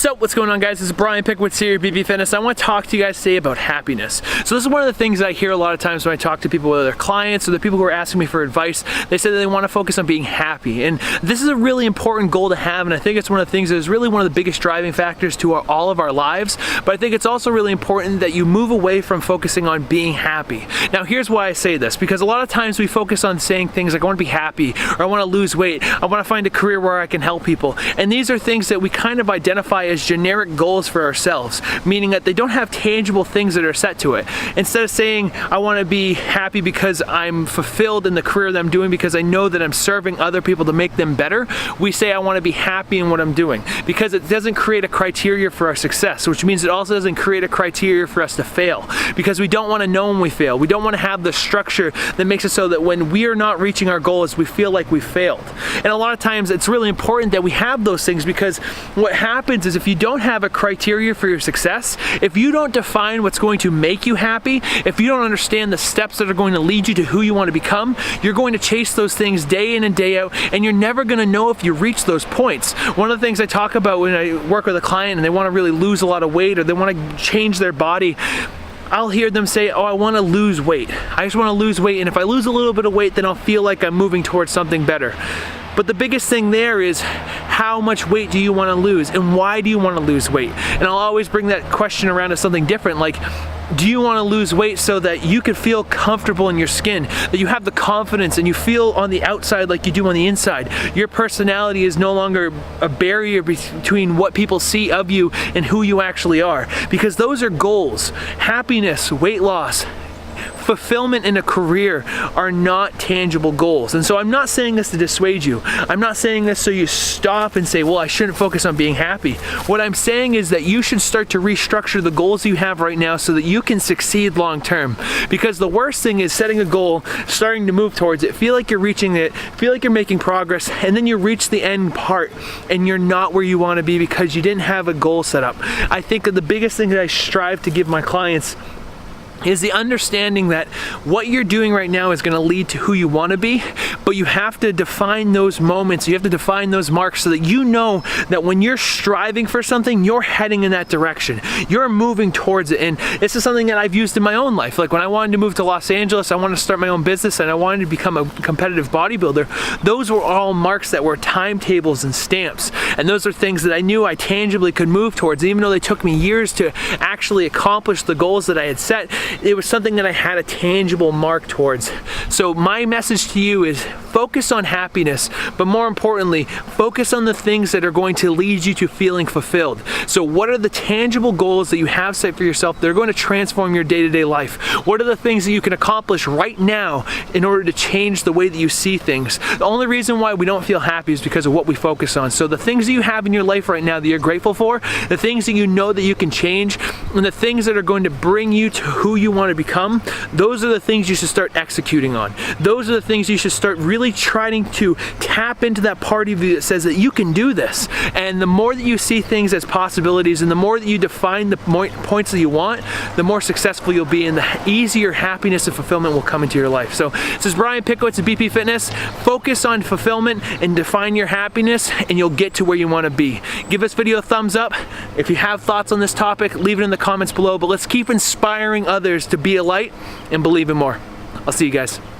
So what's going on, guys? This is Brian Pickowitz here at BP Fitness. I want to talk to you guys today about happiness. So this is one of the things that I hear a lot of times when I talk to people, whether they're clients or the people who are asking me for advice. They say that they want to focus on being happy, and this is a really important goal to have, and I think it's one of the things that is really one of the biggest driving factors to all of our lives. But I think it's also really important that you move away from focusing on being happy. Now here's why I say this, because a lot of times we focus on saying things like I want to be happy, or I want to lose weight, I want to find a career where I can help people, and these are things that we kind of identify as generic goals for ourselves, meaning that they don't have tangible things that are set to it. Instead of saying I want to be happy because I'm fulfilled in the career that I'm doing because I know that I'm serving other people to make them better, we say I want to be happy in what I'm doing, because it doesn't create a criteria for our success, which means it also doesn't create a criteria for us to fail, because we don't want to know when we fail. We don't want to have the structure that makes it so that when we are not reaching our goals, we feel like we failed. And a lot of times it's really important that we have those things, because what happens is if you don't have a criteria for your success, if you don't define what's going to make you happy, if you don't understand the steps that are going to lead you to who you want to become, you're going to chase those things day in and day out, and you're never going to know if you reach those points. One of the things I talk about when I work with a client and they want to really lose a lot of weight, or they want to change their body, I'll hear them say, oh, I want to lose weight. I just want to lose weight, and if I lose a little bit of weight, then I'll feel like I'm moving towards something better. But the biggest thing there is, how much weight do you want to lose, and why do you want to lose weight? And I'll always bring that question around to something different, like, do you want to lose weight so that you can feel comfortable in your skin, that you have the confidence and you feel on the outside like you do on the inside? Your personality is no longer a barrier between what people see of you and who you actually are, because those are goals. Happiness, weight loss, fulfillment in a career are not tangible goals. And so I'm not saying this to dissuade you. I'm not saying this so you stop and say, well, I shouldn't focus on being happy. What I'm saying is that you should start to restructure the goals you have right now so that you can succeed long term. Because the worst thing is setting a goal, starting to move towards it, feel like you're reaching it, feel like you're making progress, and then you reach the end part and you're not where you want to be because you didn't have a goal set up. I think that the biggest thing that I strive to give my clients is the understanding that what you're doing right now is going to lead to who you want to be, but you have to define those moments, you have to define those marks so that you know that when you're striving for something, you're heading in that direction, you're moving towards it. And this is something that I've used in my own life. Like when I wanted to move to Los Angeles, I wanted to start my own business, and I wanted to become a competitive bodybuilder. Those were all marks that were timetables and stamps, and those are things that I knew I tangibly could move towards. Even though they took me years to actually accomplish the goals that I had set, it was something that I had a tangible mark towards. So my message to you is focus on happiness, but more importantly, focus on the things that are going to lead you to feeling fulfilled. So what are the tangible goals that you have set for yourself that are going to transform your day-to-day life? What are the things that you can accomplish right now in order to change the way that you see things? The only reason why we don't feel happy is because of what we focus on. So the things that you have in your life right now that you're grateful for, the things that you know that you can change, and the things that are going to bring you to who you want to become, those are the things you should start executing on. Those are the things you should start really trying to tap into that part of you that says that you can do this. And the more that you see things as possibilities, and the more that you define the points that you want, the more successful you'll be, and the easier happiness and fulfillment will come into your life. So this is Brian Pickowitz at BP Fitness. Focus on fulfillment and define your happiness, and you'll get to where you want to be. Give this video a thumbs up. If you have thoughts on this topic, leave it in the comments below, but let's keep inspiring others to be a light and believe in more. I'll see you guys.